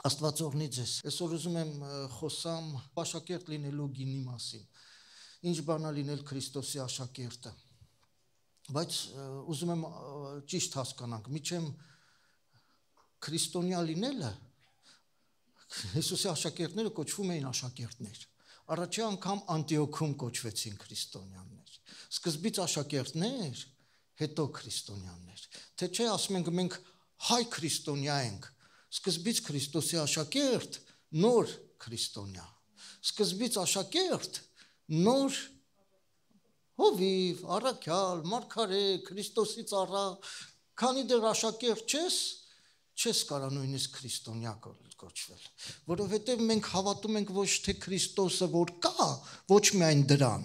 Աստված օրհնի ձեզ։ Այսօր ուզում եմ խոսամ աշակերտ լինելու գինի մասին։ Ինչ բան է լինել Քրիստոսի աշակերտը։ Բայց ուզում եմ ճիշտ հասկանանք, միջև քրիստոնյա լինելը Հիսուսի աշակերտները կոչվում էին աշակերտներ։ Առաջի անգամ Անտիոքում կոչվեցին քրիստոնյաներ։ Սկզբից աշակերտներ, հետո քրիստոնյաներ։ Թե չէ ասում ենք մենք հայ քրիստոնյա ենք։ Սկզբից Քրիստոսի աշակերտ, նոր քրիստոնյա։ Սկզբից աշակերտ, նոր հովիվ, առաքյալ, մարգարե, Քրիստոսի ծառա, քանի դեռ աշակերտ չես կարա նույնիսկ քրիստոնյա կոչվել, որովհետև մենք հավատում ենք ոչ թե Քրիստոսը որ կա, ոչ միայն դրան,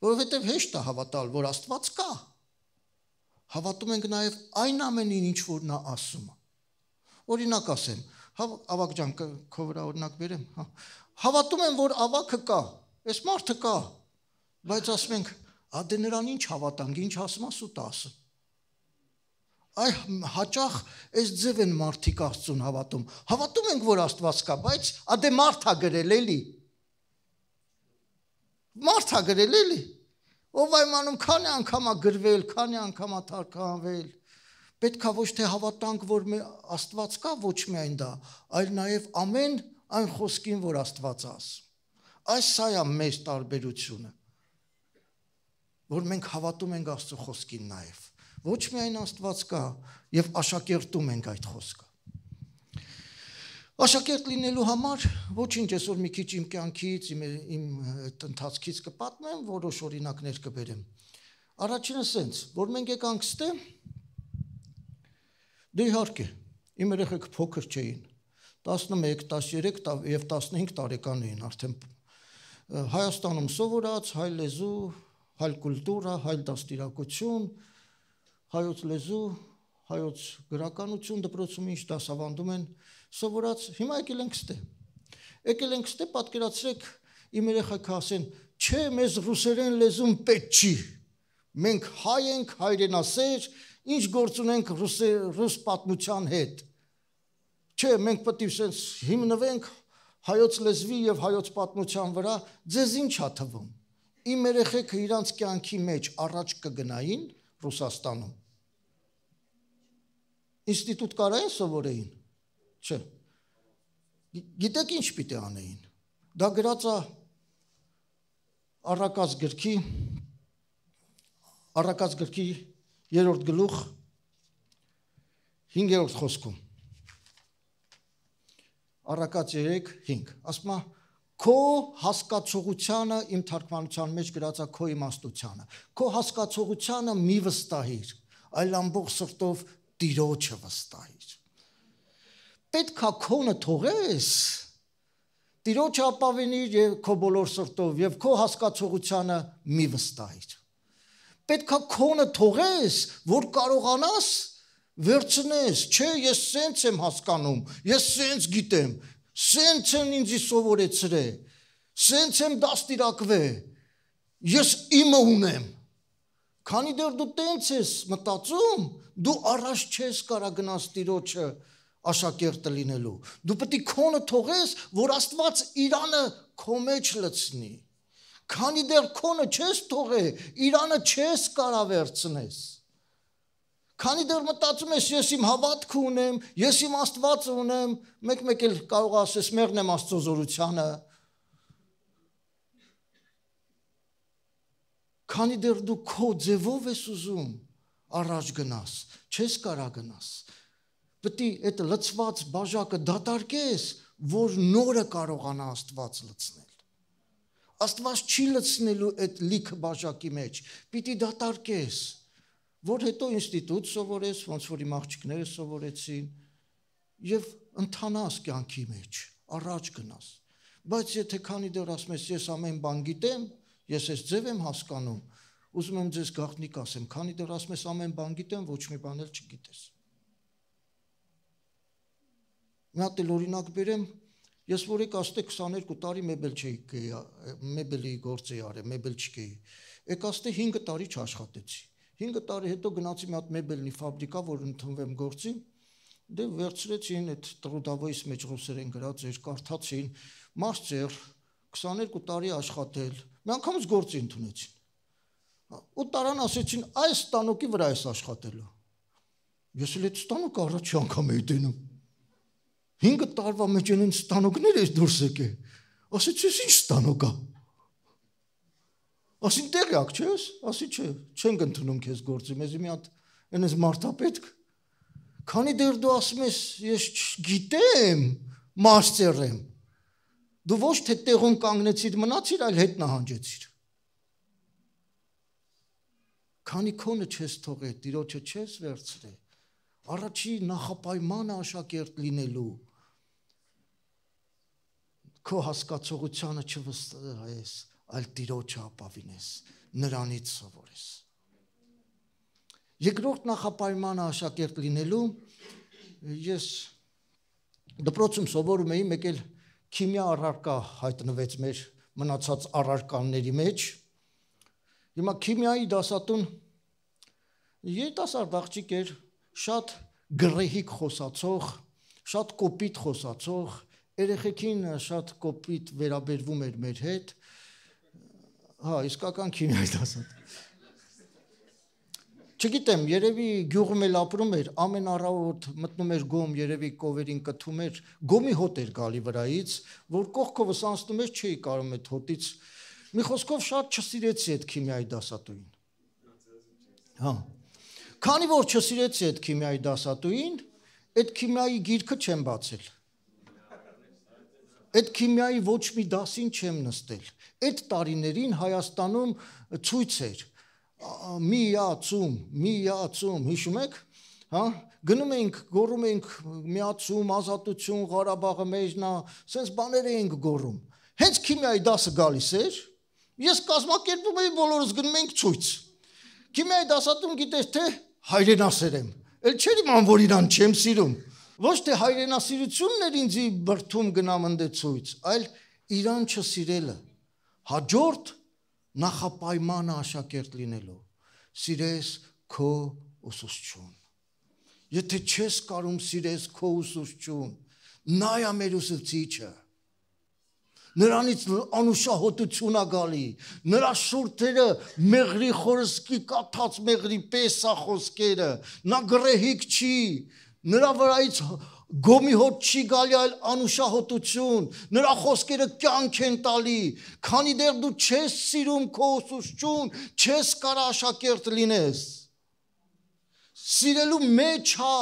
որովհետև հեշտ է հավատալ, որ Աստված կա։ Հավատում ենք նաև այն ամենին, ինչ որ նա ասում է։ Օրինակ ասեմ, ավակ ջան, քո վրա օրինակ բերեմ, հավատում եմ, որ ավակը կա, այս մարդը կա, բայց ասում ենք, դե նրան ինչ հավատանք, ինչ ասում է, սուտ ասում։ Այ հաճախ այս ձև են մարդիկ Աստծուն հավատում։ Հավատում ենք, որ Աստված կա, բայց դե մարդ է գրել էլի։ Մարդ է գրել էլի։ Ով այմանում քանի անգամ է գրվել, քանի անգամ է թարգմանվել։ Պետք է ոչ թե հավատանք, որ Աստված կա, ոչ միայն դա, այլ նաև ամեն այն խոսքին, որ Աստված ասում։ Այս սա է մեծ տարբերությունը, որ մենք հավատում ենք Աստծո խոսքին նաև։ Ոչ միայն Աստված կա եւ աշակերտում ենք այդ խոսքը։ Աշակերտ լինելու համար ոչինչ այսօր մի քիչ իմ կյանքից, իմ ընթացքից կպատմեմ, որոշ օրինակներ կբերեմ։ Առաջինը սենց, որ մենք եկանք ստե Դե իհարկե, իմ երեխեք փոքր չէին, 11, 13 և 15 տարեկան էին, արդեն Հայաստանում սովորած, հայ լեզու, հայ կուլտուրա, հայ դաստիարակություն, հայոց լեզու, հայոց գրականություն դպրոցում ինչ դասավանդում են, սովորած, հիմա եկել ենք ստե։ Եկել ենք ստե, պատկերացրեք, իմ երեխեքը ասեն, չէ, մեզ ռուսերեն լեզուն պետք չի, մենք հայ ենք, հայրենասեր, ինչ գործ ունենք ռուս պատմության հետ։ Չէ, մենք պետք է հիմնվենք հայոց լեզվի եւ հայոց պատմության վրա, ձեզ ինչ է թվում։ Իմ երեխեքը իրանց կյանքի մեջ առաջ կգնային Ռուսաստանում։ Ինստիտուտ կարային սովորեին։ Չէ։ Գիտեք ինչ պիտի անեին։ Դա գրած է Առակաց գրքի 3-րդ գլուխ 5-րդ խոսքում Առակաց 3:5 ասում է քո հասկացողությանը իմ թարգմանության մեջ գրած է քո իմաստությանը քո հասկացողությանը մի վստահիր այլ ամբողջ սրտով Տիրոջը վստահիր պետք է քոնը թողես Տիրոջը ապավենիր եւ քո բոլոր սրտով եւ քո հասկացողությանը մի վստահիր Պետք է քոնը թողես, որ կարողանաս վերցնես, չէ, ես սենց եմ հասկանում, ես սենց գիտեմ, սենց են ինձի սովորեցրել, սենց եմ դաստիարակվել, ես իմը ունեմ, քանի դեռ դու տենց ես մտածում, դու առաջ չես կարա գնաս Տիրոջը աշակերտը լինելու, դու պետք է քոնը թողես, որ Աստված իրանը քո մեջ լցնի, Քանի դեռ քոնը չես թողե, իրանը չես կարա վերցնես։ Քանի դեռ մտածում ես, ես իմ հավատքը ունեմ, ես իմ Աստվածը ունեմ, մեկ էլ կարող ասես մեղնեմ Աստծո զորությանը։ Քանի դեռ դու քո ձևով ես ուզում առաջ գնաս, չես կարա գնաս։ Պետք է այդ լցված բաժակը դատարկես, որ նորը կարողանա Աստված լցնել։ Աստված չի լցնելու այդ լիքը բաժակի մեջ, պիտի դատարկես, որ հետո ինստիտուտ սովորես, ոնց որ իմ աղջիկները սովորեցին, և ընթանաս կյանքի մեջ, առաջ գնաս, բայց եթե քանի դեռ ասում ես, ես ամեն բան գիտեմ, ես ես ձև եմ հասկանում, ուզում եմ ձեզ գաղտնիք ասեմ, քանի դեռ ասում ես ամեն բան գիտեմ, ոչ մի բան էլ չգիտես։ Մի հատ էլ օրինակ բերեմ, Ես որ եք աստե 22 տարի մեբելի գործ էի արել, մեբել չկեի, եք աստե 5 տարի չաշխատեցի, 5 տարի հետո գնացի մի հատ մեբելնի ֆաբրիկա, որ ընդունվեմ գործի, դե վերցրեցին այդ Տրուդավոյից մեջ ռուսերեն գրած էր, կարդացին, մարզեր 22 տարի աշխատել, մի անգամից գործի ընդունեցին։ Ու տարան ասեցին, այս ստանոկի վրա ես աշխատելու։ Ես էլ այդ ստանոկը առաջի անգամ էի տենում։ 5 տարվա մեջ են ստանոկներ ես դուրս եկել։ Ասեցի, ինչ ստանոկ է։ Ասին տեղյակ չես, ասի չէ, չենք ընդունում քեզ գործի, մեզի մի հատ այնպես մարդապետք։ Քանի դեռ դու ասում ես, ես գիտեմ, մաստեր եմ։ Դու ոչ թե տեղում կանգնեցիր, մնացիր, այլ հետ նահանջեցիր։ Քանի քոնը չես թողել, Տիրոջը չես վերցրել։ Առաջի նախապայմանը աշակերտ լինելու։ Քո հասկացողությանը չվստահես, այլ Տիրոջը ապավինես, նրանից սովորես։ Երկրորդ նախապայմանը աշակերտ լինելու ես դպրոցում սովորում էի, մեկ էլ քիմիա առարկա հայտնվեց մեր մնացած առարկաների մեջ։ Հիմա քիմիայի դասատուն երիտասարդ աղջիկ էր, շատ գրեհիկ խոսացող, շատ կոպիտ խոսացող, երեխեքին շատ կոպիտ վերաբերվում էր մեր հետ։ Հա, իսկական քիմիայի դասատուն։ Չգիտեմ, երևի գյուղում էլ ապրում էր, ամեն առավոտ մտնում էր գոմ, երևի կովերին կթում էր, գոմի հոտ էր գալի վրայից, որ կողքովս անցնում էր, չէի կարում այդ հոտից։ Մի խոսքով շատ չսիրեցի այդ քիմիայի դասատուին։ Հա։ Քանի որ չսիրեցի այդ քիմիայի դասատուին, այդ քիմիայի գիրքը չեմ բացել։ Այդ քիմիայի ոչ մի դասին չեմ նստել։ Այդ տարիներին Հայաստանում ցույց էր միացում, հիշում եք, հա, գնում էինք, գոռում էինք միացում, ազատություն, Ղարաբաղը մեջն է, սենց բաներ էինք գոռում։ Հենց քիմիայի դասը գալիս էր, ես կազմակերպում էի, բոլորս գնում էինք ցույց։ Քիմիայի դասատուն գիտես թե հայրենասեր եմ, էլ չէր իման, որ իրան չեմ սիրում։ Ոչ թե հայրենասիրությունն էր ինձի բրդում գնամ ընդ ցույց, այլ իրան չսիրելը։ Հաջորդ նախապայմանը աշակերտ լինելու, սիրես քո ուսուցչուն։ Եթե չես կարում սիրես քո ուսուցչուն, նայա մեր ուսուցիչը։ Նրանից անուշահոտություն է գալի, նրա շուրթերը մեղրի խորսկի կաթած մեղրի պես է խոսքերը, նա գրեհիկ չի, նրա վրայից գոմի հոտ չի գալի, այլ անուշահոտություն, նրա խոսքերը կյանք են տալի, քանի դեռ դու չես սիրում քո ուսուցչուն, չես կարա աշակերտ լինես։ Սիրելու մեջ է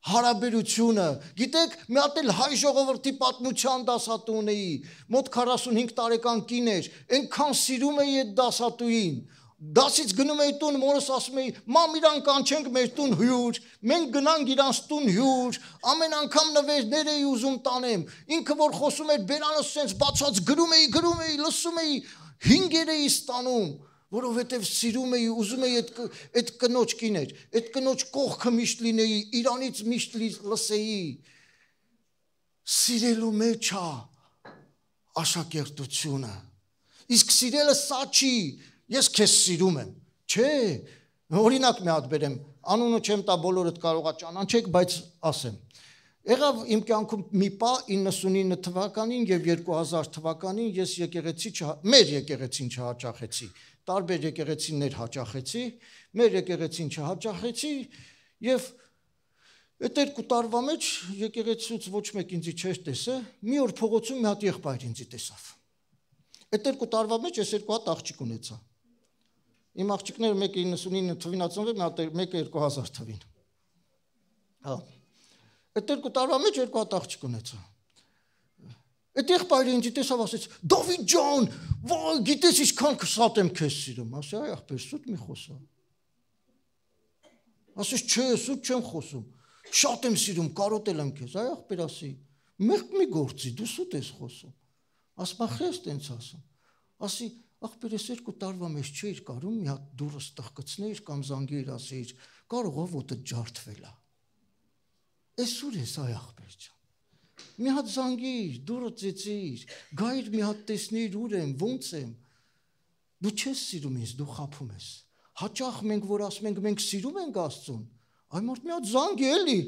հարաբերությունը։ Գիտեք, մի հատ էլ հայ ժողովրդի պատմության դասատու ունեի, մոտ 45 տարեկան կին էր, այնքան սիրում էի այդ դասատուին։ Դասից գնում էի տուն, մորս ասում էի, մամ իրան կանչենք մեր տուն հյուր, մենք գնանք իրանց տուն հյուր, ամեն անգամ նվերներ էի ուզում տանեմ, ինքը որ խոսում էր բերանս սենց բացած գրում էի, լսում էի, 5 էի ստանում, որովհետև սիրում էի, ուզում էի այդ կնոջ կիներ, այդ կնոջ կողքը միշտ լինեի, իրանից միշտ լսեի, սիրելու մեջ է աշակերտությունը, իսկ սիրելը սա չի, ես քեզ սիրում եմ, չէ, օրինակ մի հատ բերեմ, անունը չեմ տա, բոլորդ կարող է ճանաչեք, բայց ասեմ, եղավ իմ կյանքում մի պա 99 թվականին և 2000 թվականին ես մեր եկեղեցին չհաճախեցի, տարբեր եկեղեցիներ հաճախեցի, մեր եկեղեցին չհաճախեցի և այդ 2 տարվա մեջ եկեղեցուց ոչ մեկ ինձի չէր տեսը, մի օր փողոցում մի հատ եղբայր ինձի տեսավ, այդ 2 տարվա մեջ ես 2 հատ աղջիկ ունեցա, իմ աղջիկները մեկը 99 թվին ածնվել, մեկը 2000 թվին, հա, այդ 2 տարվա մեջ 2 հատ աղջիկ ունեցա, այդ եղբայրը ինձի տեսավ ասեց, Դավիթ ջան, գիտես ինչքան շատ եմ քեզ սիրում, ասի այ աղբեր, սուտ մի խոսա, ասեց չէ, սուտ չեմ խոսում, շատ եմ սիրում, կարոտել եմ քեզ, այ աղբեր ասի, մեղք մի գործի, դու սուտ ես խոսում, ասմա խես տենց ասում, ասի, աղբեր ես 2 տարվա մեջ չէիր կարում, մի հատ դուրս տղկցնեիր կամ զանգեիր ասեիր, կարող ով ոտը ջարդվել է, ես ուր ես այ աղբեր ջան, մի հատ զանգեիր, դուրը ծեցեիր, գայր մի հատ տեսնեիր ուր եմ, ոնց եմ, դու չես սիրում ինձ, դու խաբում ես, հաճախ մենք որ ասում ենք մենք սիրում ենք Աստծուն, այ մարդ մի հատ զանգի էլի,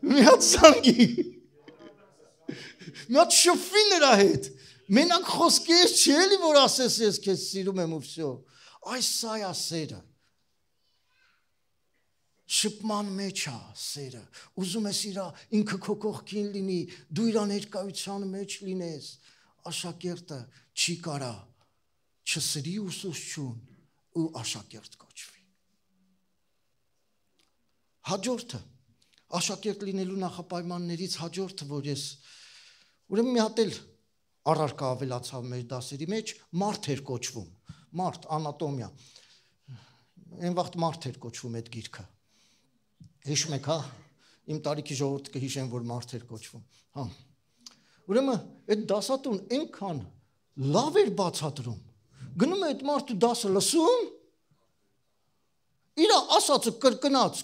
Մի հատ զանգի։ Մի հատ շփվի նրա հետ։ Մենակ խոսքի ես չի էլի, որ ասես ես քեզ սիրում եմ ու վсё։ Այս սա է սերը։ Շփման մեջ է սերը։ Ուզում ես իրա ինքը քո կողքին լինի, դու իրա ներկայության մեջ լինես։ Աշակերտը չի կարա չսրի ուսուցչուն ու աշակերտ կոչվի։ Հաջորդը աշակերտ լինելու նախապայմաններից հաջորդը, որ ես ուրեմն մի հատ էլ առարկա ավելացավ մեր դասերի մեջ, մարդ էր կոչվում, մարդ, անատոմիա, այն վաղտ մարդ էր կոչվում այդ գիրքը, հիշում եք, հա, իմ տարիքի ժողովուրդը կհիշեն, որ մարդ էր կոչվում, հա, ուրեմն այդ դասատուն այնքան լավ էր բացատրում, գնում է այդ մարդու դասը լսում, իրա ասածը կրկնած,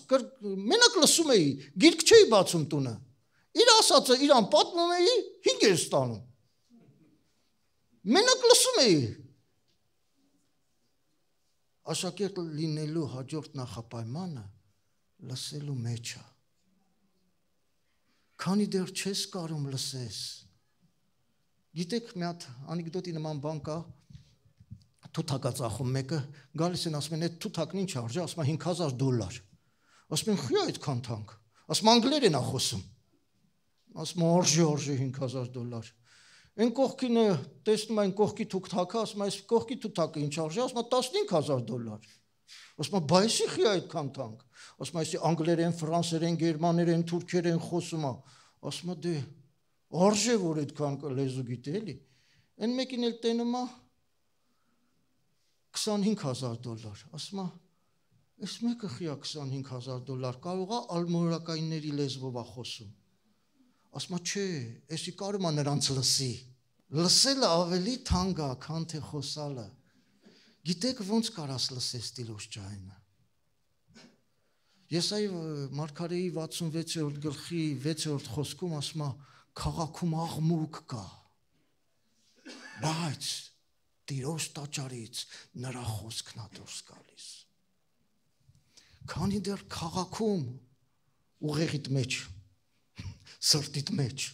մենակ լսում էի, գիրք չէի բացում տունը, իր ասածը իրան պատմում էի, 5 էր ստանում, մենակ լսում էի, աշակերտ լինելու հաջորդ նախապայմանը լսելու մեջ է, քանի դեռ չես կարում լսես, գիտեք մի հատ անեկդոտի նման բան կա, թութակա ծախում մեկը, գալիս են ասում են, այդ թութակն ինչ արժի, ասում են $5,000, ասում են, խի այդքան թանկ, ասում անգլերեն է խոսում, ասում են, արժի $5,000, այն կողքինը տեսնում այն կողքի թութակը, ասում են, այս կողքի թութակը ինչ արժի, ասում են, $15,000, ասում են, բայսի խի այդքան թանկ, ասում են, այսի անգլերեն, ֆրանսերեն, գերմաներեն, թուրքերեն խոսում է, ասում են, դե, արժի որ այդքան լեզու գիտի էլի, այն մեկին էլ տենում է $25,000, ասում է, այս մեկը խիա $25,000, կարող է ալմորակայինների լեզվով է խոսում, ասում է, չէ, էսի կարում է նրանց լսի, լսելը ավելի թանկ է, քան թե խոսալը, գիտեք ոնց կարաս լսես Տիրոջ ձայնը, Եսայի մարգարեի 66-րդ գլխի 6-րդ խոսքում ասում է, քաղաքում աղմուկ կա, բայց Տիրոջ տաճարից նրա խոսքն է դուրս գալիս, քանի դեռ քաղաքում ուղեղիդ մեջ, սրտիդ մեջ,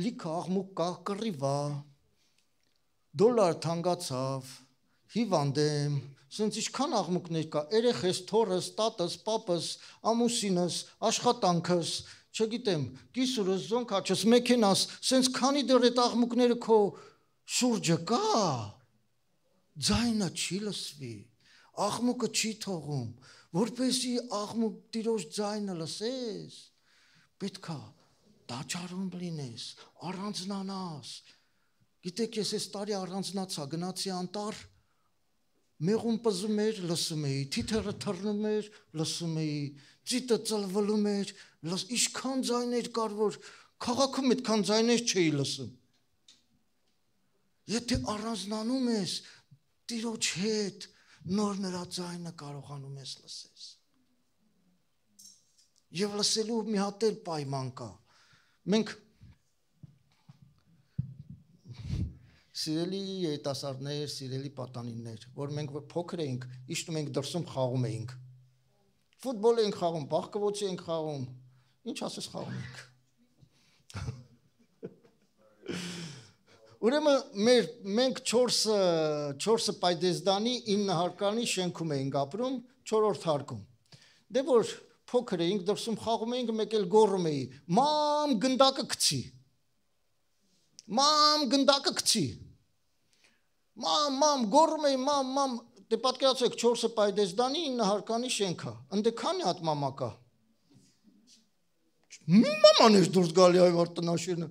լիքը աղմուկ կա, կռիվ է, դոլար թանկացավ, հիվանդ եմ, սենց ինչքան աղմուկներ կա, երեխես, թորս, տատս, պապս, ամուսինս, աշխատանքս, չգիտեմ, կիսուրս, զոնքաչս, մեքենաս, սենց քանի դեռ այդ աղմուկները քո շուրջը կա, ձայնը չի լսվի, աղմուկը չի թողում, որպեսզի աղմուկ Տիրոջ ձայնը լսես, պետք է տաճարում լինես, առանձնանաս, գիտեք ես այս տարի առանձնացա, գնացի անտառ, մեղուն պզում էր, լսում էի, թիթերը թռնում էր, լսում էի, ծիտը ծլվլում էր, ինչքան ձայներ կար, որ քաղաքում այդքան ձայներ չէի լսում, եթե առանձնանում ես Տիրոջ հետ, նոր նրա ձայնը կարողանում ես լսես, և լսելու մի հատ էլ պայման կա, մենք սիրելի երիտասարդներ, սիրելի պատանիներ, որ մենք փոքր էինք, իջնում էինք դրսում խաղում էինք, ֆուտբոլ էինք խաղում, բախկվոցի էինք խաղում, ինչ ասես խաղում էինք, ուրեմն մենք 4 պայդեզդանի 9 հարկանի շենքում էինք ապրում, 4-րդ հարկում, դե որ փոքր էինք, դրսում խաղում էինք, մեկ էլ գոռում էի, մամ գնդակը գցի, մամ գնդակը գցի, մամ գոռում էի, մամ, դե պատկերացրեք 4 պայդեզդանի 9 հարկանի շենքա, ընդ քանի հատ մամա կա, մաման էր դուրս գալի այվար տնաշենը,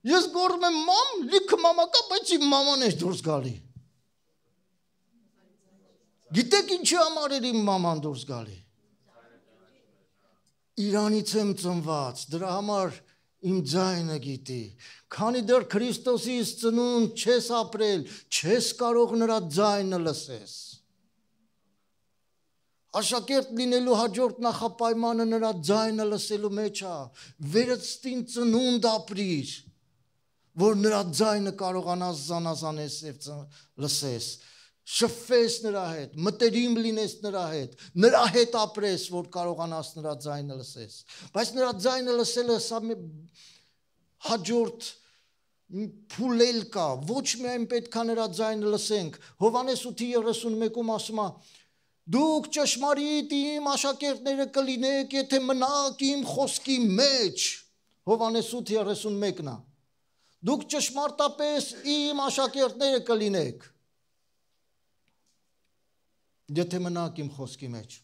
ես գոռում եմ մամ, լիքը մամա կա, բայց իմ մաման էր դուրս գալի, գիտեք ինչի համար էր իմ մաման դուրս գալի, Իրանից եմ ծնված, դրա համար իմ ձայնը գիտի, քանի դեռ Քրիստոսից ծնունդ չես ապրել, չես կարող նրա ձայնը լսես, աշակերտ լինելու հաջորդ նախապայմանը նրա ձայնը լսելու մեջ է, վերստին ծնունդ ապրիր, որ նրա ձայնը կարողանաս զանազանես և լսես, շփվես նրա հետ, մտերիմ լինես նրա հետ ապրես, որ կարողանաս նրա ձայնը լսես։ Բայց նրա ձայնը լսելը սա հաջորդ փուլել կա, ոչ միայն պետք է նրա ձայնը լսենք։ Հովհաննես 8:31-ում ասում է. Դուք ճշմարիտ իմ աշակերտները կլինեք, եթե մնաք իմ խոսքի մեջ։ Հովհաննես 8:31-ն է։ Դուք ճշմարտապես իմ աշակերտները կլինեք, եթե մնաք իմ խոսքի մեջ։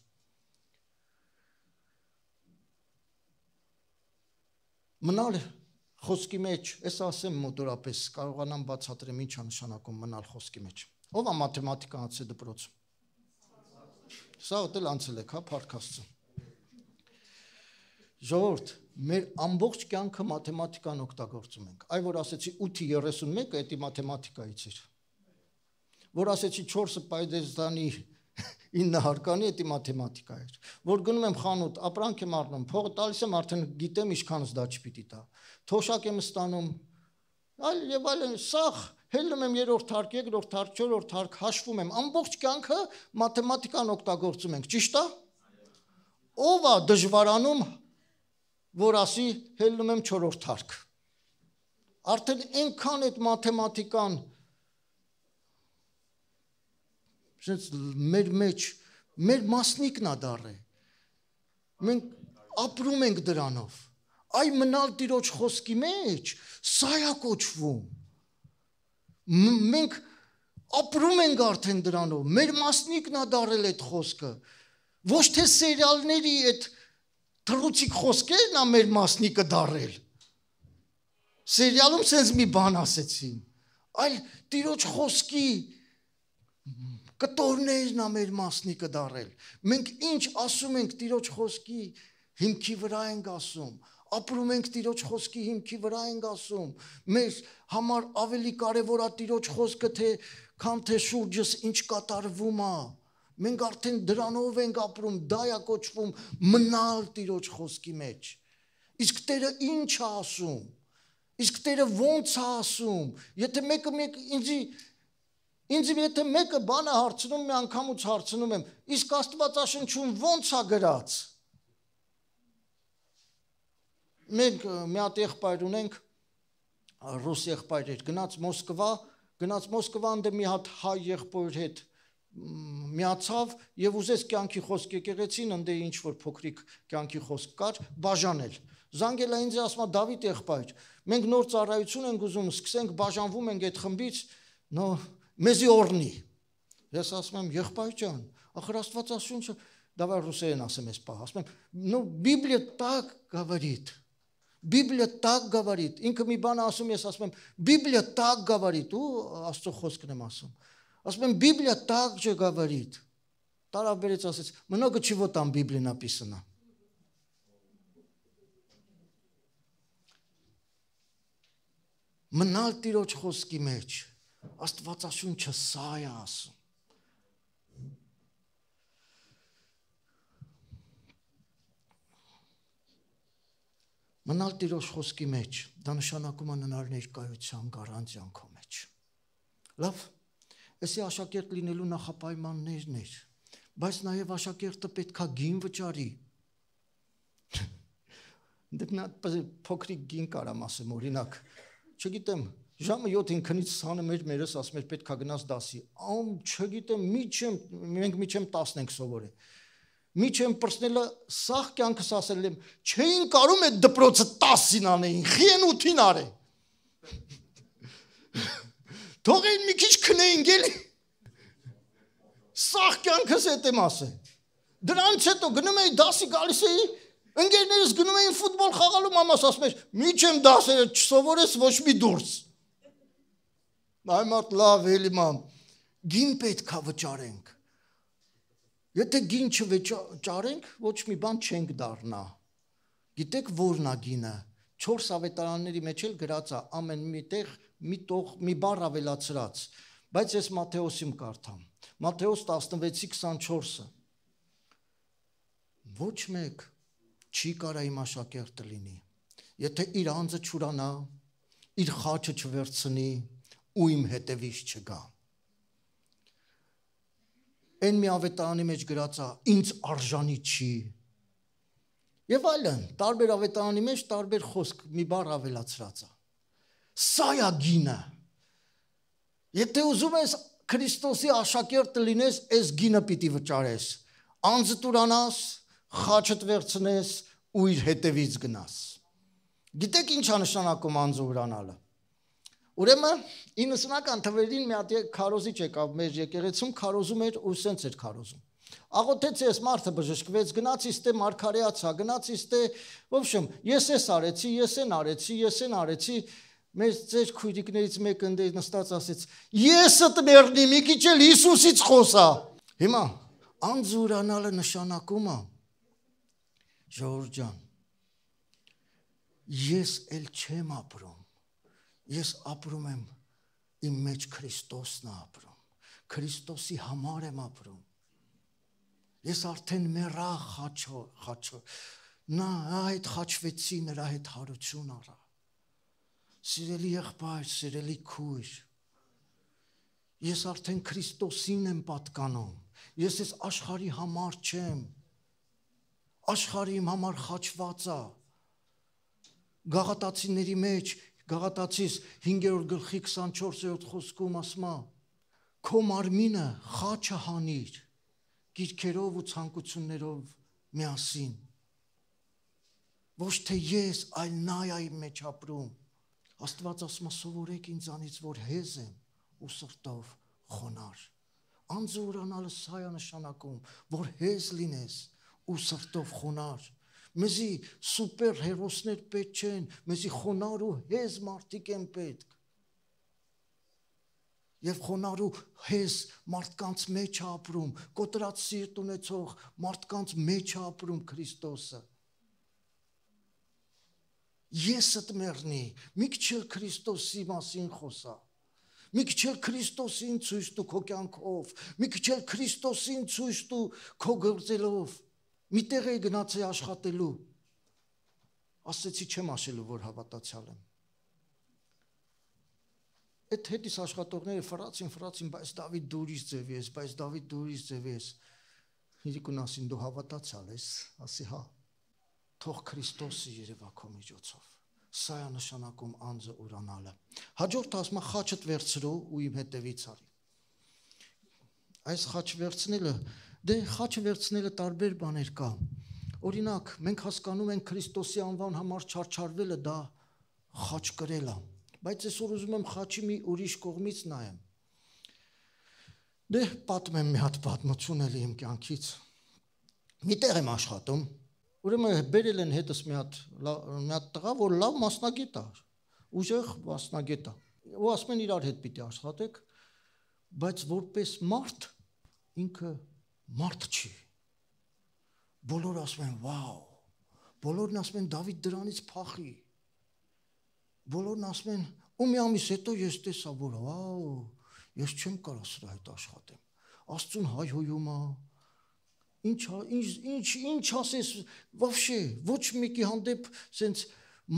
Մնալ խոսքի մեջ, ես ասեմ մոտորապես, կարողանամ բացատրեմ ինչ է նշանակում մնալ խոսքի մեջ։ Ով է մաթեմատիկա անցել դպրոցում։ Սա ուտել անցել եք, հա, Փառք Աստծո։ Ժողովուրդ, մեր ամբողջ կյանքը մաթեմատիկան օգտագործում ենք։ Այ որ ասեցի 8:31-ը, դա մաթեմատիկայից էր։ Որ ասեցի 4-ը պայդեզանի 9 հարկանի, դա մաթեմատիկա էր։ Որ գնում եմ խանութ, ապրանք եմ առնում, փողը տալիս եմ, արդեն գիտեմ ինչքանս դա չպիտի տա։ Թոշակ եմ ստանում, այլ եւ այլն, սաղ հելնում եմ 3-րդ հարկ, 2-րդ հարկ, 4-րդ հարկ, հաշվում եմ, ամբողջ կյանքը մաթեմատիկան օգտագործում ենք, ճիշտ է։ Ով է դժվարանում, որ ասի հելնում եմ 4-րդ հարկ։ Արդեն այնքան այդ մաթեմատիկան մեր մեջ, մեր մասնիկն է դառը։ Մենք ապրում ենք դրանով։ Այ մնալ Տիրոջ խոսքի մեջ, սա է կոչվում։ Մենք ապրում ենք արդեն դրանով, մեր մասնիկն է դառել այդ խոսքը։ Ոչ թե սերիալների այդ թռուցիկ խոսքերն է մեր մասնիկը դառել։ Սերիալում sense մի բան ասեցին, այլ Տիրոջ խոսքի կտորներն է մեր մասնիկը դառել։ Մենք ինչ ասում ենք Տիրոջ խոսքի հիմքի վրա ենք ասում, ապրում ենք Տիրոջ խոսքի հիմքի վրա ենք ասում։ Մեր համար ավելի կարևոր է Տիրոջ խոսքը, քան թե շուրջս ինչ կատարվում է։ Մենք արդեն դրանով ենք ապրում, դա է կոչվում մնալ Տիրոջ խոսքի մեջ։ Իսկ Տերը ինչ է ասում։ Իսկ Տերը ո՞նց է ասում։ Եթե ինձ եթե մեկը բանը հարցնում, մի անգամուց հարցնում եմ, իսկ Աստվածաշնչում ո՞նց է գրած։ Մենք մի հատ եղբայր ունենք, ռուս եղբայր էր, գնաց Մոսկվա, ընդ մի հատ հայ եղբայր հետ միացավ եւ ուզեց կյանքի խոսք եկեղեցին, ընդ ինչ որ փոքրիկ կյանքի խոսք կար, բաժանել։ Զանգել է ինձ, ասում է Դավիթ եղբայր, մենք նոր ծառայություն ենք ուզում, սկսենք բաժանվում ենք այդ խմբից, մեզի օրնի։ Ես ասում եմ, եղբայր ջան, ախր Աստվածաշունչը, давай ռուսերեն ասեմ այս պահ, ասում եմ, Библия так говорит. Библия так говорит. Ինքը մի բան ասում, ես ասում եմ, Библия так говорит, ու Աստծո խոսքն եմ ասում։ Ասում եմ, Библия так же говорит. Տարաբերեց ասեց, много чего там в Библии написано. Մնալ Տիրոջ խոսքի մեջ, Աստվածաշունչը սա է ասում։ Մնալ Տիրոջ խոսքի մեջ, դա նշանակում է մնալ ներկայության գարանտիան քո մեջ։ Լավ, էսի աշակերտ լինելու նախապայմաններն էր, բայց նաև աշակերտը պետքա գին վճարի։ Դեռ նա փոքրիկ գին կարամ ասեմ, օրինակ, չգիտեմ, ժամը 7-ին քնից սանը մերս ասում էր պետքա գնաս դասի, չգիտեմ, մենք միջեմ 10 ենք սովորել։ Միջեմ պրսնելը սաղ կյանքս ասել եմ, չէին կարում այդ դպրոցը 10-ին անեին, խիեն 8-ին արե։ Թող էին մի քիչ քնեին գելի։ Սաղ կյանքս էտ եմ ասել։ Դրանից հետո գնում էի դասի գալիս էի, ընկերներս գնում էին ֆուտբոլ խաղալու, մամաս ասում էր, միջեմ դասերը չսովորես ոչ մի դուրս։ Այ մարդ լավ էլի մամ, գին պետքա վճարենք։ Եթե գին չվճարենք, ոչ մի բան չենք դառնա։ Գիտեք որն է գինը։ 4 ավետարանների մեջ էլ գրած է ամեն միտեղ մի բառ ավելացրած, բայց ես Մատթեոսում կարդամ։ Մատթեոս 16:24-ը։ Ոչ մեկ չի կարա իմ աշակերտը լինի, եթե իր անձը չուրանա, իր խաչը չվերցնի ու իմ հետևից չգա։ Այն մի ավետարանի մեջ գրած է, ինձ արժանի չի։ Եվ այլն, տարբեր ավետարանի մեջ տարբեր խոսք, մի բառ ավելացրած է։ Սա է գինը։ Եթե ուզում ես Քրիստոսի աշակերտը լինես, այս գինը պիտի վճարես։ Անձը տուրանաս, խաչդ վերցնես ու իր հետևից գնաս։ Գիտեք ինչ է նշանակում անձը ուրանալը։ Ուրեմն 90-ական թվերին մի հատ քարոզիչ եկավ մեր եկեղեցում, քարոզում էր ու սենց էր քարոզում։ Աղոթեց ես մարդը բժշկվեց, գնացի ստե մարգարեացա, գնացի ստե, в общем, ես էս արեցի, ես են արեցի, ես են արեցի, մեր ձեր քույրիկներից մեկը ընդ նստած ասեց. Եսդ մեռնի, մի քիչ էլ Հիսուսից խոսա։ Հիմա անձ ուրանալը նշանակում է ժողովուրդ ջան, ես էլ չեմ ապրում, ես ապրում եմ իմ մեջ Քրիստոսն է ապրում, Քրիստոսի համար եմ ապրում, ես արդեն մեռա խաչը, նա այդ խաչվեցի, նրա հետ հարություն առա, սիրելի եղբայր, սիրելի քույր, ես արդեն Քրիստոսին եմ պատկանում, ես այս աշխարհի համար չեմ, աշխարհը իմ համար խաչված է, Գաղատացիների մեջ, Գաղատացիս 5-րդ գլխի 24-րդ խոսքում ասում է, քո մարմինը խաչը հանիր, գիրքերով ու ցանկություններով միասին, ոչ թե ես, այլ նա է իմ մեջ ապրում, Աստված ասում է սովորեք ինձանից, որ հեզ եմ ու սրտով խոնար, անձը ուրանալը սա է նշանակում, որ հեզ լինես ու սրտով խոնար, մեզի սուպեր հերոսներ պետք չեն, մեզի խոնար ու հեզ մարդիկ են պետք, և խոնար ու հեզ մարդկանց մեջ է ապրում, կոտրած սիրտ ունեցող մարդկանց մեջ է ապրում Քրիստոսը, եսդ մեռնի, մի քիչ էլ Քրիստոսի մասին խոսա, մի քիչ էլ Քրիստոսին ցույց տու քո կյանքով, մի քիչ էլ Քրիստոսին ցույց տու քո գործելով, մի տեղ էի գնացի աշխատելու, ասեցի չեմ ասելու, որ հավատացյալ եմ, այդ հետիս աշխատողները ֆրացին, բայց Դավիթ դուրից ձև ես, բայց Դավիթ դուրից ձև ես, իրիկուն ասին դու հավատացյալ ես, ասի հա, թող Քրիստոսը երևա քո միջոցով, սա է նշանակում անձը ուրանալը, հաջորդ ասում է խաչդ վերցրու ու իմ հետևից արի, այս խաչ վերցնելը, դե խաչը վերցնելը տարբեր բաներ կա, օրինակ մենք հասկանում ենք Քրիստոսի անվան համար չարչարվելը դա խաչ կրել է, բայց այսօր ուզում եմ խաչի մի ուրիշ կողմից նայեմ, դե պատմեմ մի հատ պատմություն էլի իմ կյանքից, մի տեղ եմ աշխատում, ուրեմն բերել են հետս մի հատ տղա, որ լավ մասնագետ է, ուժեղ մասնագետ է, ու ասում են իրար հետ պիտի աշխատեք, բայց որպես մարդ, ինքը մարդ չի, բոլորը ասում են վաու, բոլորն ասում են Դավիթ դրանից փախի, բոլորն ասում են ու մի ամիս հետո ես տեսա, որ վաու, ես չեմ կարող սրա հետ աշխատեմ, Աստծուն հայհոյում է, ինչ ասես, վավշե, ոչ մեկի հանդեպ սենց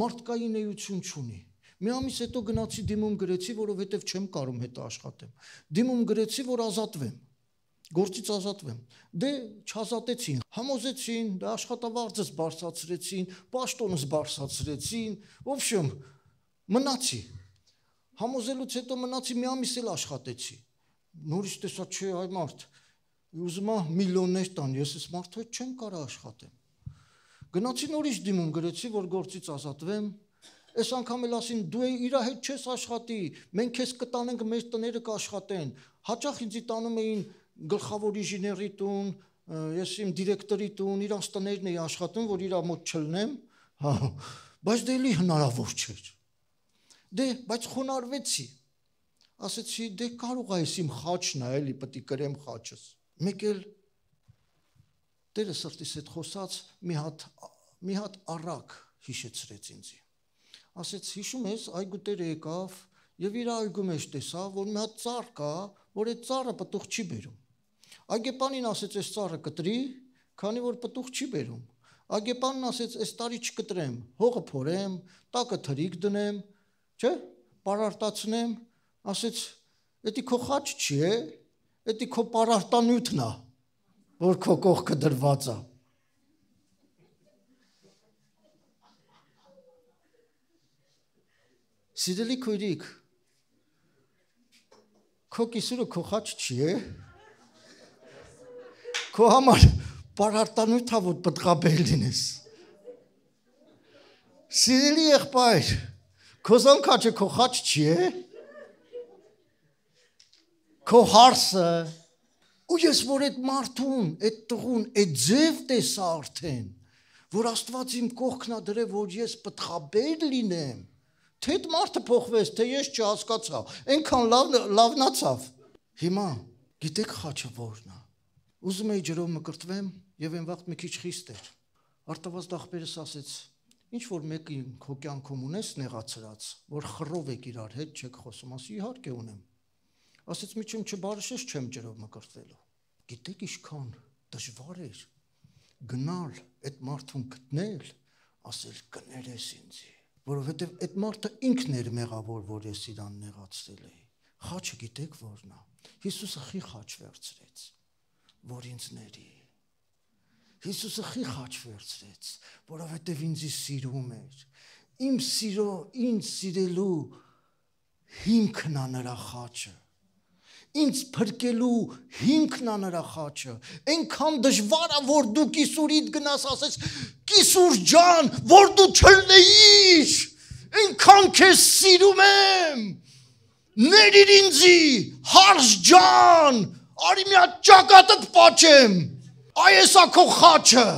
մարդկային էություն չունի, մի ամիս հետո գնացի դիմում գրեցի, որովհետև չեմ կարում հետո աշխատեմ, դիմում գրեցի, որ ազատվեմ, գործից ազատվեմ, դե չազատեցին, համոզեցին, դե աշխատավարձս բարձրացրեցին, պաշտոնս բարձրացրեցին, в общем, մնացի, համոզելուց հետո մնացի մի ամիս էլ աշխատեցի, նորից տեսա չէ այ մարդ, ուզում է միլիոններ տան, ես ես մարդու հետ չեմ կարող աշխատեմ, գնացի նորից դիմում գրեցի, որ գործից ազատվեմ, այս անգամ էլ ասին դու իրա հետ չես աշխատի, մենք քեզ կտանենք մեր տները կաշխատեն, հաճախ ինձ տանում էին գլխավոր ինժեների տուն, ես իմ դիրեկտորի տուն, իրանց տներն էի աշխատում, որ իրա մոտ չլնեմ, բայց դե էլի հնարավոր չէր, դե բայց խոնարհվեցի, ասեցի դե կարող է իմ խաչն է, էլի պետք է կրեմ խաչս, մեկ էլ Տերը սրտիս հետ խոսած մի հատ առակ հիշեցրեց ինձի, ասեց հիշում ես այգու տերը եկավ և իր այգու մեջ տեսավ, որ մի հատ ծառ կա, որ այդ ծառը պտուղ չի բերում, այգեպանին ասեց այս ծառը կտրի, քանի որ պտուղ չի բերում, այգեպանն ասեց այս տարի չկտրեմ, հողը փորեմ, տակը թրիկ դնեմ, չէ, պարարտացնեմ, ասեց էդի քո խաչ չի է, Էդի քո պարարտանյութն է, որ քո կողքը դրված է։ Սիրելի քույրիկ, քո կիսուրը քո խաչ չի է։ Քո համար պարարտանյութ է, որ պտղաբեր լինես։ Սիրելի եղբայր, քո զանգաճը քո խաչ չի է։ Քո հարսը, ու ես որ այդ մարդուն, այդ տղուն, այդ ձև տեսա արդեն, որ Աստված իմ կողքն ա դրել, որ ես պտղաբեր լինեմ, թե այդ մարդը փոխվեց, թե ես չհասկացա, այնքան լավնացավ։ Հիմա գիտեք խաչը որն է։ Ուզում էի ջրով մկրտվեմ եւ այն վաղտ մի քիչ խիստ էր։ Արտավազդ աղբերս ասեց. ինչ որ մեկին քո կյանքում ունես նեղացրած, որ խռով եք իրար հետ չեք խոսում, ասի իհարկե ունեմ։ Ասեց միջում չբարշես չեմ ջրով մկրտվելու։ Գիտեք ինչքան դժվար էր գնալ այդ մարդուն գտնել, ասել կներես ինձի, որովհետև այդ մարդը ինքն էր մեղավոր, որ ես իրան նեղացրել էի։ Խաչը գիտեք որն է։ Հիսուսը խի խաչ վերցրեց, որ ինձ ների։ Հիսուսը խի խաչ վերցրեց, որովհետև ինձի սիրում էր։ Իմ սիրո, ինձ սիրելու հիմքն է նրա խաչը։ Ինձ փրկելու հիմքն է նրա խաչը։ Այնքան դժվար է, որ դու կիսուրիդ գնաս ասես. «Կիսուր ջան, որ դու չլնեիր, այնքան քեզ սիրում եմ, ներիր ինձի, հարս ջան, արի մի հատ ճակատդ պաճեմ, այս է քո խաչը»։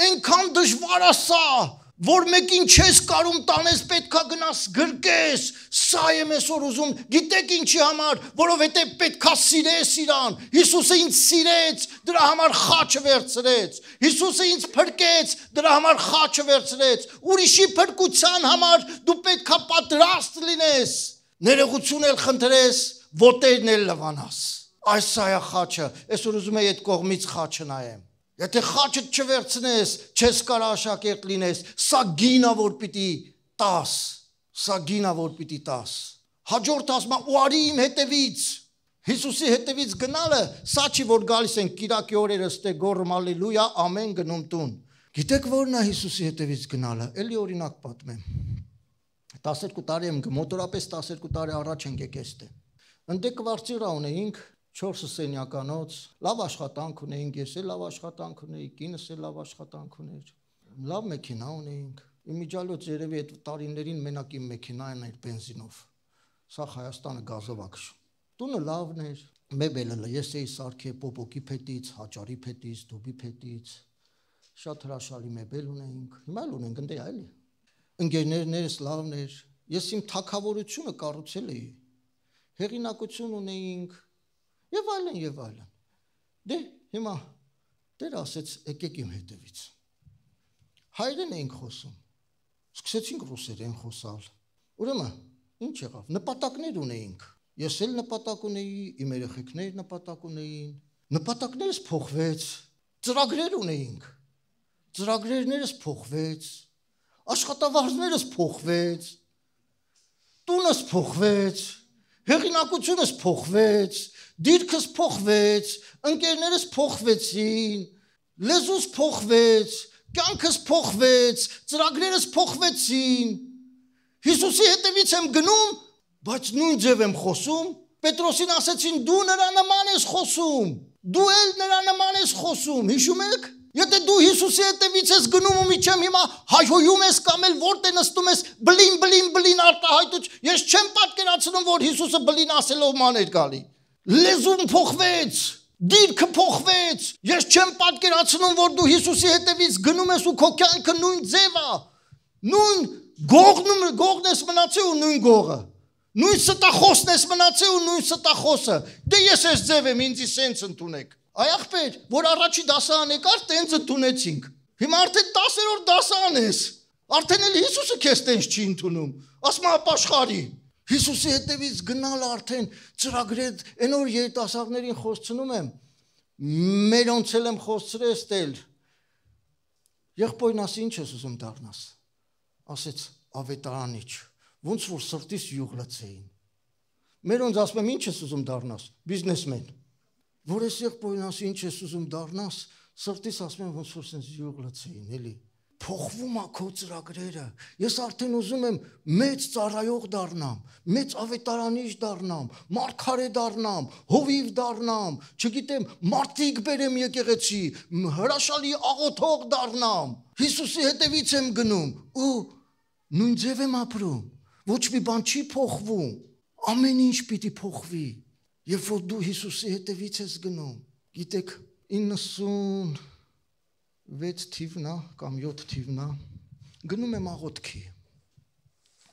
Այնքան դժվար է սա, որ մեկին չես կարում տանես, պետքա գնաս գրկես, սա եմ այսօր ուզում, գիտեք ինչի համար, որովհետև պետքա սիրես իրան, Հիսուսը ինձ սիրեց, դրա համար խաչը վերցրեց, Հիսուսը ինձ փրկեց, դրա համար խաչը վերցրեց, ուրիշի փրկության համար դու պետքա պատրաստ լինես, ներողություն էլ խնդրես, ոտերն էլ լվանաս, այս սա է խաչը, այսօր ուզում եմ այդ կողմից խաչը նայեմ։ Եթե խաչդ չվերցնես, չես կարա աշակերտ լինես, սա գինա որ պիտի տաս, սա գինա որ պիտի տաս։ Հաջորդ ասма ու արի իմ հետևից։ Հիսուսի հետևից գնալը, սա չի որ գալիս են կիրակի օրերը ստե գոռում ալելույա, ամեն գնում տուն։ Գիտեք որն է Հիսուսի հետևից գնալը, էլի օրինակ պատմեմ։ 12 տարի եմ մոտորապես 12 տարի առաջ ենք եկել ստե։ Ընդ կվարտիրա ունեինք 4 սենյականոց, լավ աշխատանք ունեինք, ես էլ լավ աշխատանք ունեի, կինս էլ լավ աշխատանք ուներ, լավ մեքենա ունեինք, իմիջիալոց երևի այդ տարիներին մենակ իմ մեքենան էր բենզինով, սա Հայաստանը գազով ա քշում, տունը լավն էր, մեբելը ես էի սարքել պոպոկի փետից, հաճարի փետից, դուբի փետից, շատ հրաշալի մեբել ունեինք, հիմա էլ ունենք, ընդ է այլի, ընկերներս լավն էր, ես իմ թագավորությունը կառուցել էի, հեղինակություն ունեինք Եվ այլն, դե հիմա Տեր ասեց եկեք իմ հետևից, հայերեն էինք խոսում, սկսեցինք ռուսերեն խոսալ, ուրեմն ինչ եղավ, նպատակներ ունեինք, ես էլ նպատակ ունեի, իմ երեխեքներ նպատակ ունեին, նպատակներս փոխվեց, ծրագրեր ունեինք, ծրագրերներս փոխվեց, աշխատավարձներս փոխվեց, տունս փոխվեց, հեղինակությունս փոխվեց, դիրքս փոխվեց, ընկերներս փոխվեցին, լեզուս փոխվեց, կյանքս փոխվեց, ծրագրերս փոխվեցին, Հիսուսի հետևից եմ գնում, բայց նույն ձև եմ խոսում, Պետրոսին ասեցին դու նրա նման ես խոսում, դու էլ նրա նման ես խոսում, հիշում եք? Եթե դու Հիսուսի հետևից ես գնում ու միջեմ հիմա հայհոյում ես կամ էլ որտե նստում ես բլին արտահայտուց, ես չեմ պատկերացնում, որ Հիսուսը բլին ասելով ման էր գալի։ Լեզուն փոխվեց, դիրքը փոխվեց, ես չեմ պատկերացնում, որ դու Հիսուսի հետևից գնում ես ու քո կյանքը նույն ձև է, նույն գողն ես մնացել ու նույն գողը, նույն ստախոսն ես մնացել ու նույն ստախոսը, դե ես ես ձև եմ, ինձի սենց ընդունեք, այ աղբեր, որ առաջի դասարան եկար, տենց ընդունեցինք, հիմա արդեն 10-րդ դասարան ես, արդեն էլ Հիսուսը քեզ տենց չի ընդունում, ասում ապաշխարի, Հիսուսի հետևից գնալը արդեն ծրագրեր, այն օր երիտասարդներին խոսցնում եմ, մերոնց էլ եմ խոսցրել ստել, եղբորին ասի ինչ ես ուզում դառնաս, ասեց ավետարանիչ, ոնց որ սրտիս յուղ լցեին, մերոնց ասում եմ ինչ ես ուզում դառնաս, բիզնեսմեն, որ ես եղբորին ասի ինչ ես ուզում դառնաս, սրտիս ասում եմ ոնց որ sense յուղ լցեին, էլի։ Փոխվում է քո ծրագրերը։ Ես արդեն ուզում եմ մեծ ծառայող դառնամ, մեծ ավետարանիչ դառնամ, մարգարե դառնամ, հովիվ դառնամ, չգիտեմ, մարդիկ բերեմ եկեղեցի, հրաշալի աղոթող դառնամ։ Հիսուսի հետևից եմ գնում ու նույն ձև եմ ապրում։ Ոչ մի բան չի փոխվում։ Ամեն ինչ պիտի փոխվի։ Երբ որ դու Հիսուսի հետևից ես գնում, գիտեք 96 թիվն է կամ 7 թիվն է, գնում եմ աղոթքի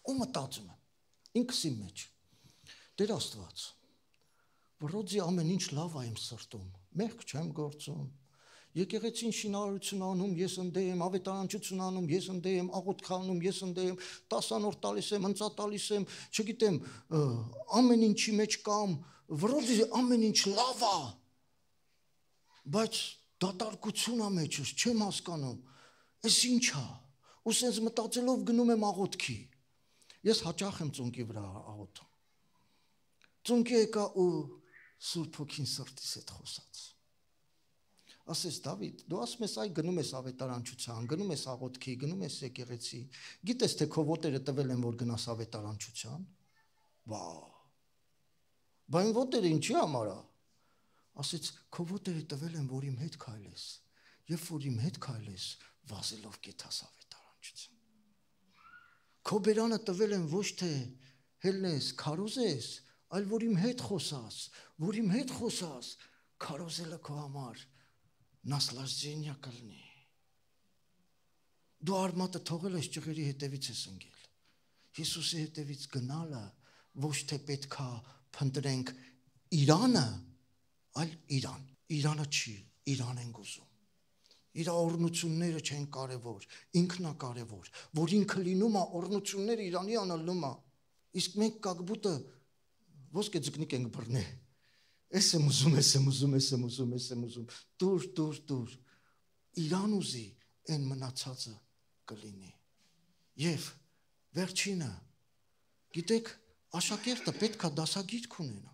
ու մտածում եմ ինքս իմ մեջ, Տեր Աստված, որոձի ամեն ինչ լավ է իմ սրտում, մեղք չեմ գործում, եկեղեցին շինարարություն անում, ես ընդե եմ, ավետարանչություն անում, ես ընդե եմ, աղոթք անում, ես ընդե եմ, 10 օր տալիս եմ, հնծա տալիս եմ, չգիտեմ, ամեն ինչի մեջ կամ, որոձի ամեն ինչ լավ է, բայց դատարկություն է մեջս, չեմ հասկանում, ես ինչ է, ու սենց մտածելով գնում եմ աղոթքի, ես հաճախ եմ ծունկի վրա աղոթում, ծունկի եկա ու Սուրբ Հոգին սրտիս հետ խոսաց, ասես Դավիթ, դու ասում ես այ գնում ես ավետարանչության, գնում ես աղոթքի, գնում ես եկեղեցի, գիտես թե քո ոտերը տվել են որ գնաս ավետարանչության, վաու, բայն ոտերը ինչի համար է, ասեց քո ոտերը տվել են որ իմ հետ քայլես, երբ որ իմ հետ քայլես, վազելով կեթաս ավետարանչություն, քո բերանը տվել են ոչ թե հելնես, քարոզես, այլ որ իմ հետ խոսաս, քարոզելը քո համար Նասլաժենիա կլնի։ Դու արմատը թողել ես ճղերի հետևից ես ընկել։ Հիսուսի հետևից գնալը ոչ թե պետքա փնտրենք Իրանը, այլ Իրան։ Իրանը չի, Իրան ենք ուզում։ Իր օրհնությունները չեն կարևոր, ինքն է կարևոր, որ ինքը լինում է, օրհնությունները Իրանի անալնում է։ Իսկ մենք կակբուտը ոսկե ձկնիկ ենք բռնել։ Ես եմ ուզում, դուր, Իրան ուզի, են մնացածը կլինի, և վերջինը, գիտեք, աշակերտը պետք է դասագիրք ունենա,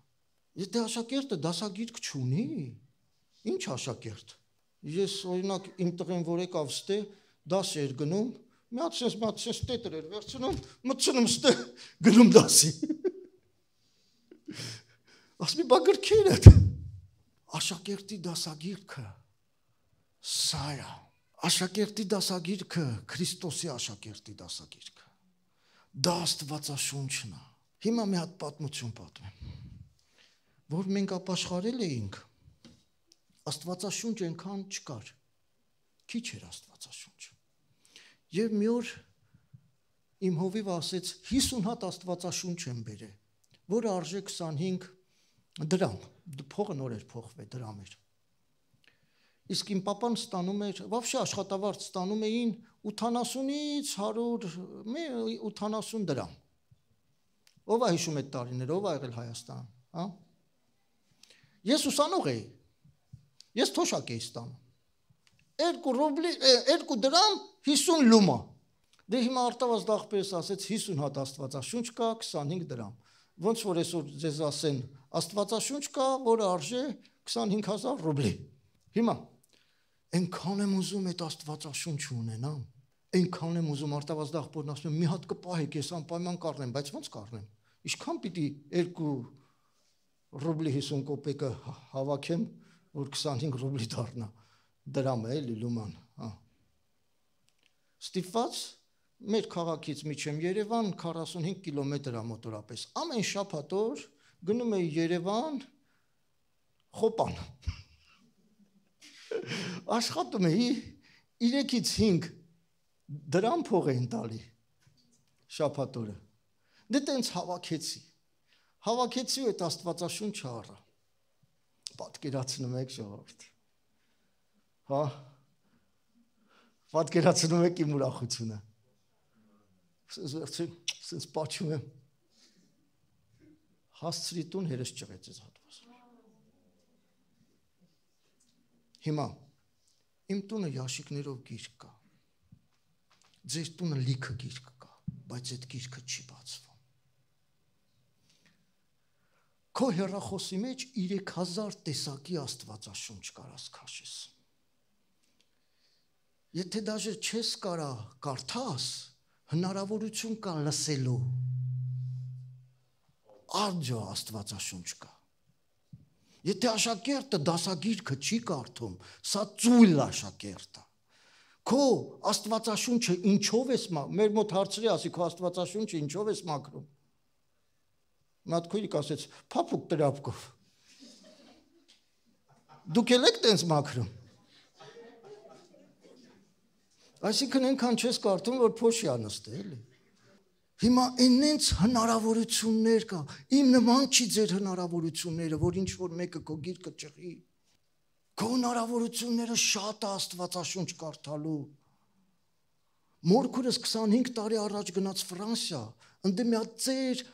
եթե աշակերտը դասագիրք չունի, ինչ աշակերտ, ես օրինակ իմ տղեն որ եկավ ստե, դաս էր գնում, մի հատ սենց տետր էր վերցնում, մտցնում ստե, գնում դասի, ասմի բա գրքեր էդ, աշակերտի դասագիրքը, սա է, աշակերտի դասագիրքը, Քրիստոսի աշակերտի դասագիրքը, դա Աստվածաշունչն է, հիմա մի հատ պատմություն պատմեմ, որ մենք ապաշխարել էինք, Աստվածաշունչ ենքան չկար, քիչ էր Աստվածաշունչ, և մի օր իմ հովիվը ասեց 50 հատ Աստվածաշունչ եմ բերել, որը արժե 25 դրամ, փողը նոր էր փոխվել, դրամ էր, իսկ իմ պապան ստանում էր, վավշե աշխատավարձ ստանում էին 80-ից 180 դրամ, ով է հիշում այդ տարիներ, ով է եղել Հայաստան, ես ուսանող էի, ես թոշակ էի ստանում, 2 դրամ 50 լումա, դե հիմա արտավազդ աղբերս ասեց 50 հատ Աստվածաշունչ կա 25 դրամ, ոնց որ այսօր ձեզ ասեն Աստվածաշունչ կա, որը արժե 25,000 ռուբլի, հիմա, ենքան եմ ուզում այդ Աստվածաշունչ ունենամ, ենքան եմ ուզում արտավազդ աղբորն ասում եմ, մի հատ կպահեք, ես անպայման կառնեմ, բայց ոնց կառնեմ, ինչքան պիտի 2 ռուբլի 50 կոպեկը հավաքեմ, որ 25 ռուբլի դառնա, դրամ է էլի լուման, ստիպված մեր քաղաքից միջեմ Երևան 45 կիլոմետր է մոտորապես, ամեն շաբաթ օր գնում էի Երևան խոպան, աշխատում էի 3-ից 5 դրամ փող էին տալի շաբաթ օրը, դե տենց հավաքեցի ու այդ Աստվածաշունչը առա, պատկերացնում եք ժողովուրդ, պատկերացնում եք իմ ուրախությունը, սենց պաչում եմ, հասցրի տուն հերս ճղեց ես հատված, հիմա, իմ տունը յաշիկներով գիրք կա, ձեր տունը լիքը գիրք կա, բայց այդ գիրքը չի բացվում, Քո հեռախոսի մեջ 3000 տեսակի Աստվածաշունչ կարաս քաշես։ Եթե դաժե չես կարա կարդաս, հնարավորություն կա լսելու։ Աջո Աստվածաշունչ կա։ Եթե աշակերտը դասագիրքը չի կարդում, սա ծույլ աշակերտ է։ Քո Աստվածաշունչը ինչով ես մեր մոտ հարցրի, ասի քո Աստվածաշունչը ինչով ես մաքրում։ Մատ քույրիկ ասեց, փափուկ տրապկով։ Դուք եք տենց մաքրում։ Այսինքն այնքան չես կարդում, որ փոշի անստե, էլի։ Հիմա այնենց հնարավորություններ կա, իմ նման չի ձեր հնարավորությունները, որ ինչ-որ մեկը քո գիրկը ճղի։ Քո հնարավորությունները շատ է Աստվածաշունչ կարդալու։ Մորքուրս 25 տարի առաջ գնաց Ֆրանսիա, ընդ մի հատ ծեր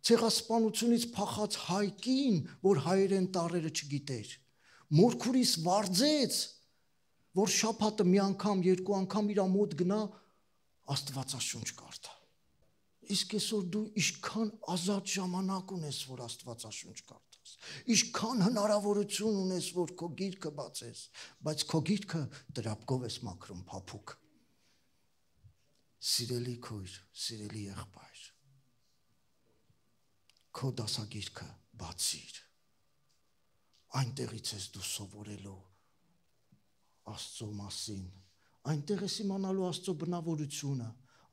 ցեղասպանությունից փախած հայկին, որ հայերեն տառերը չգիտեր։ Մորքուրիս վարձեց, որ շաբաթը մի անգամ, երկու անգամ իր մոտ գնա Աստվածաշունչ կարդա։ Իսկ այսօր դու ինչքան ազատ ժամանակ ունես, որ Աստվածաշունչ կարդաս, ինչքան հնարավորություն ունես, որ քո գիրկը բացես, բայց քո գիրկը տրապկով ես մաքրում, փափուկ։ Սիրելի քույր, սիրելի եղբայր, քո դասագիրքը բացիր, այնտեղից ես դու սովորելու Աստծո մասին, այնտեղ ես իմանալու Աստծո բնավորությունը,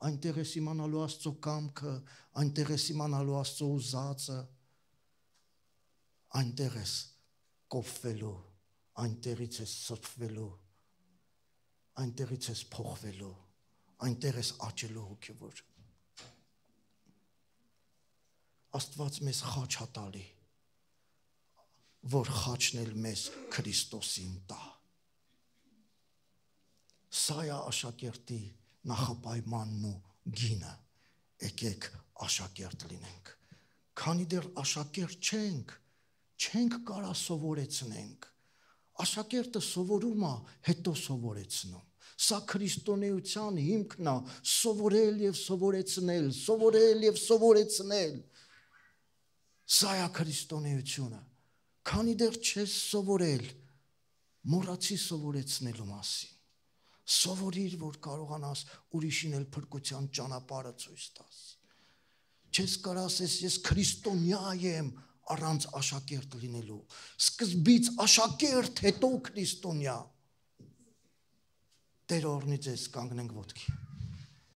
այնտեղ ես իմանալու Աստծո կամքը, այնտեղ ես իմանալու Աստծո ուզածը, այնտեղ ես կոփվելու, այնտեղից ես սրբվելու, այնտեղից ես փոխվելու, այնտեղ ես աճելու հոգևոր։ Աստված մեզ խաչ է տալի, որ խաչն էլ մեզ Քրիստոսին տա։ Սա է աշակերտի նախապայմանն ու գինը, եկեք աշակերտ լինենք, քանի դեռ աշակերտ չենք կարա սովորեցնենք, աշակերտը սովորում է, հետո սովորեցնում, սա քրիստոնեության հիմքն է, սովորել և սովորեցնել, սովորել և սովորեցնել, սա է քրիստոնեությունը, քանի դեռ չես սովորել, մոռացի սովորեցնելու մասին, սովորիր, որ կարողանաս ուրիշին էլ փրկության ճանապարհը ցույց տաս։ Չես կարող ասես ես քրիստոնյա եմ առանց աշակերտ լինելու։ Սկզբից աշակերտ, հետո քրիստոնյա։ Տեր օրհնի ձեզ, կանգնենք ոտքի։